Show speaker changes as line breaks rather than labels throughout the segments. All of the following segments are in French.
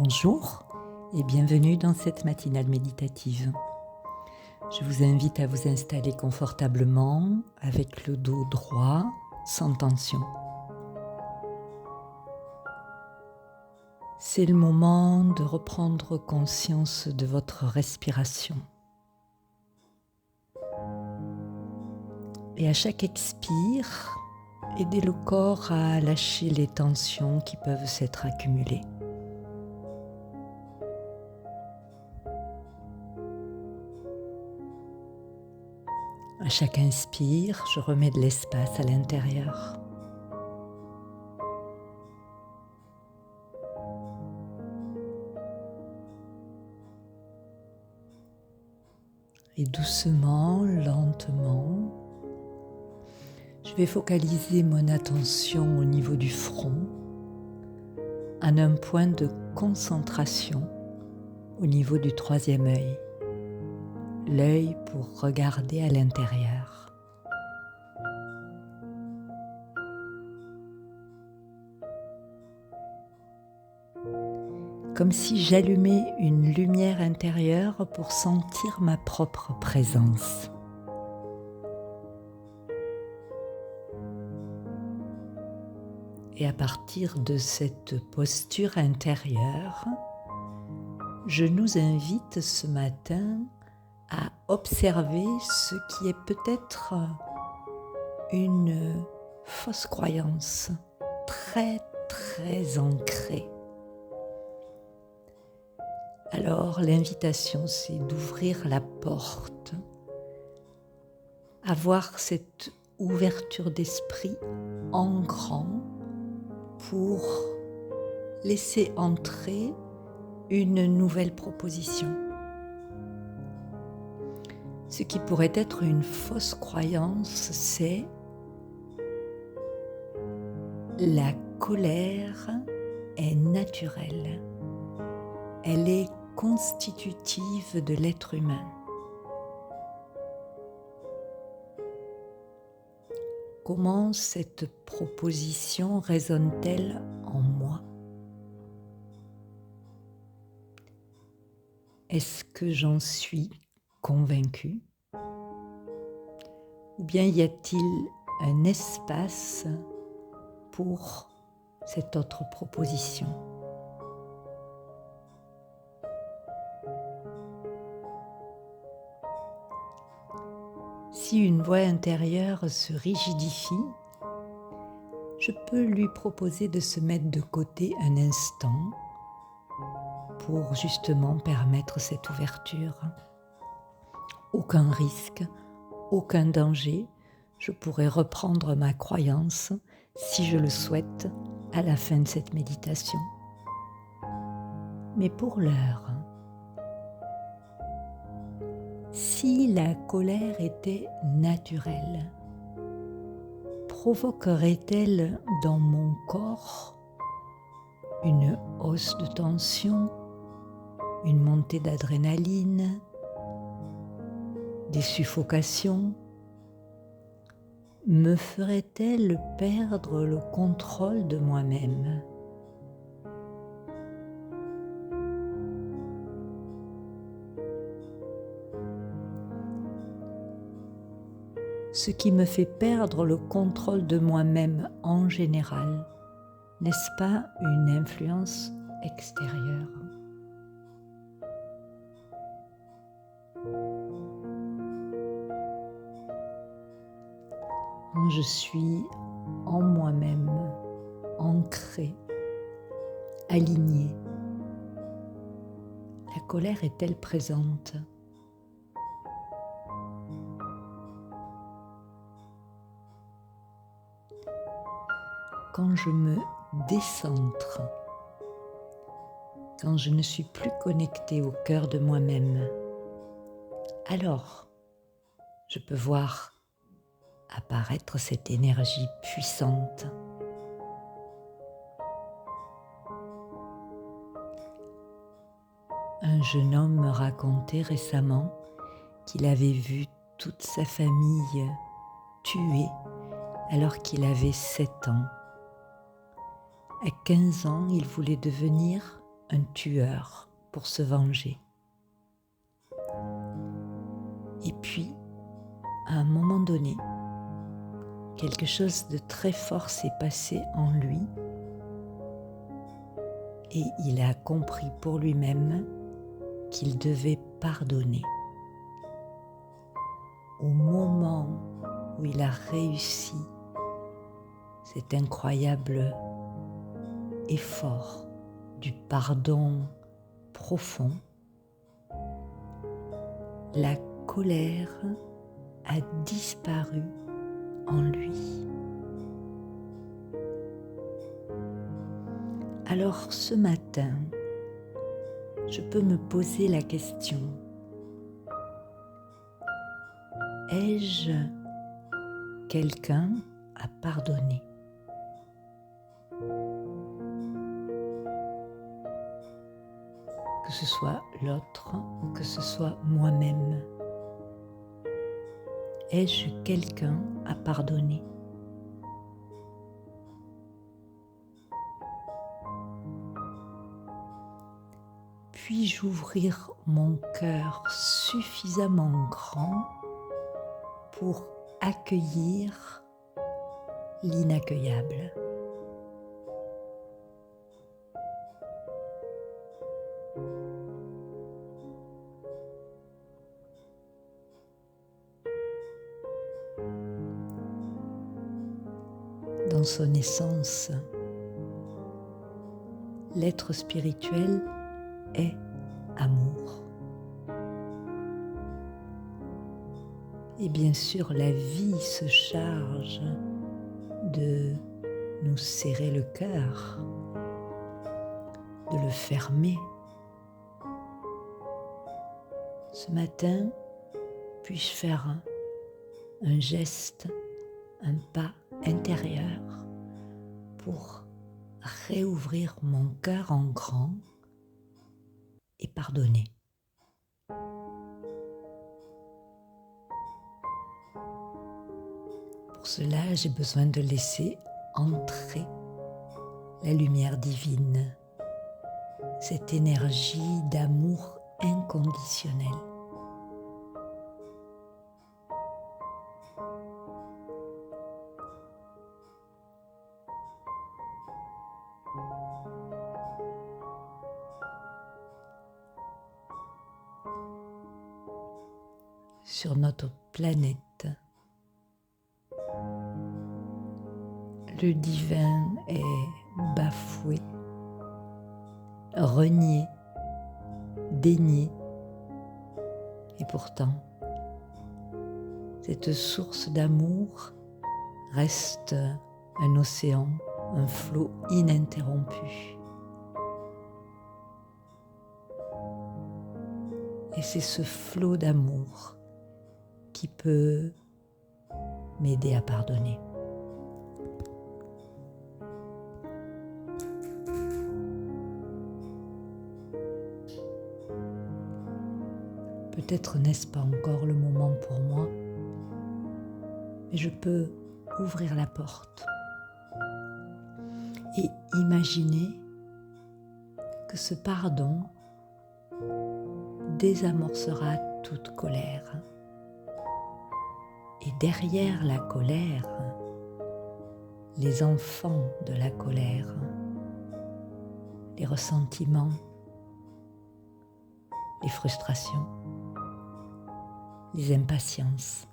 Bonjour et bienvenue dans cette matinale méditative. Je vous invite à vous installer confortablement avec le dos droit, sans tension. C'est le moment de reprendre conscience de votre respiration. Et à chaque expire, aidez le corps à lâcher les tensions qui peuvent s'être accumulées. À chaque inspire, je remets de l'espace à l'intérieur. Et doucement, lentement, je vais focaliser mon attention au niveau du front, en un point de concentration au niveau du troisième œil. L'œil pour regarder à l'intérieur. Comme si j'allumais une lumière intérieure pour sentir ma propre présence. Et à partir de cette posture intérieure, je nous invite ce matin à observer ce qui est peut-être une fausse croyance très ancrée. Alors l'invitation, c'est d'ouvrir la porte, avoir cette ouverture d'esprit en grand pour laisser entrer une nouvelle proposition. Ce qui pourrait être une fausse croyance, c'est la colère est naturelle. Elle est constitutive de l'être humain. Comment cette proposition résonne-t-elle en moi ? Est-ce que j'en suis convaincu ? Ou bien y a-t-il un espace pour cette autre proposition ? Si une voix intérieure se rigidifie, je peux lui proposer de se mettre de côté un instant pour justement permettre cette ouverture. Aucun risque, aucun danger, je pourrais reprendre ma croyance, si je le souhaite, à la fin de cette méditation. Mais pour l'heure, si la colère était naturelle, provoquerait-elle dans mon corps une hausse de tension, une montée d'adrénaline, des suffocations? Me ferait-elle perdre le contrôle de moi-même ? Ce qui me fait perdre le contrôle de moi-même en général, n'est-ce pas une influence extérieure ? Quand je suis en moi-même, ancrée, alignée, la colère est-elle présente ? Quand je me décentre, quand je ne suis plus connectée au cœur de moi-même, alors je peux voir apparaître cette énergie puissante. Un jeune homme me racontait récemment qu'il avait vu toute sa famille tuée alors qu'il avait 7 ans. À 15 ans, il voulait devenir un tueur pour se venger. Et puis, à un moment donné, quelque chose de très fort s'est passé en lui et il a compris pour lui-même qu'il devait pardonner. Au moment où il a réussi cet incroyable effort du pardon profond, la colère a disparu en lui. Alors ce matin, je peux me poser la question: ai-je quelqu'un à pardonner? Que ce soit l'autre ou que ce soit moi-même. Ai-je quelqu'un à pardonner? Puis-je ouvrir mon cœur suffisamment grand pour accueillir l'inaccueillable? Dans son essence, l'être spirituel est amour. Et bien sûr, la vie se charge de nous serrer le cœur, de le fermer. Ce matin, puis-je faire un geste, un pas intérieur pour réouvrir mon cœur en grand et pardonner. Pour cela, j'ai besoin de laisser entrer la lumière divine, cette énergie d'amour inconditionnel. Sur notre planète, le divin est bafoué, renié, dénié. Et pourtant, cette source d'amour reste un océan, un flot ininterrompu. Et c'est ce flot d'amour qui peut m'aider à pardonner. Peut-être n'est-ce pas encore le moment pour moi, mais je peux ouvrir la porte et imaginer que ce pardon désamorcera toute colère. Et derrière la colère, les enfants de la colère, les ressentiments, les frustrations, les impatiences.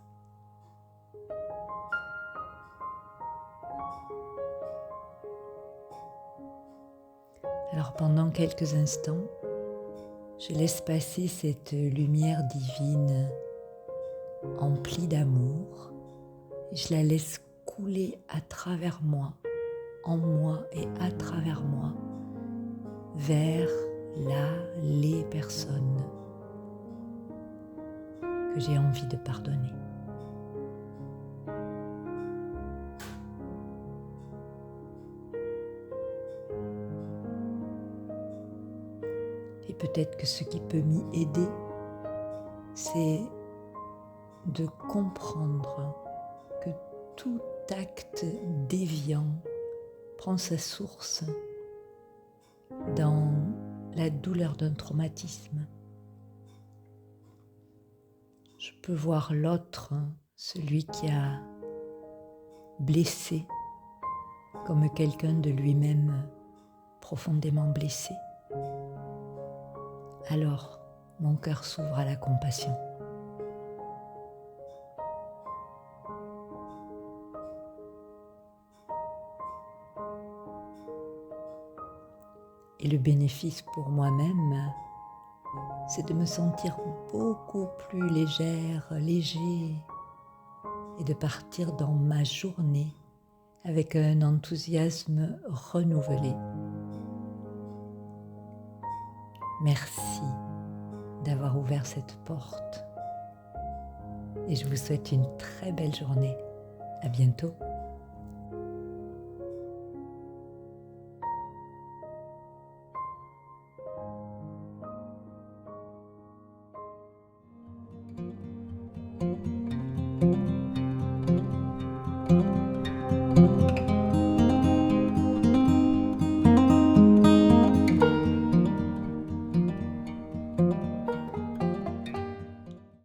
Alors pendant quelques instants, je laisse passer cette lumière divine emplie d'amour et je la laisse couler à travers moi, en moi et à travers moi, vers les personnes que j'ai envie de pardonner. Et peut-être que ce qui peut m'y aider, c'est de comprendre que tout acte déviant prend sa source dans la douleur d'un traumatisme. Je peux voir l'autre, celui qui a blessé, comme quelqu'un de lui-même profondément blessé. Alors, mon cœur s'ouvre à la compassion. Et le bénéfice pour moi-même, c'est de me sentir beaucoup plus légère, léger, et de partir dans ma journée avec un enthousiasme renouvelé. Merci d'avoir ouvert cette porte et je vous souhaite une très belle journée. À bientôt.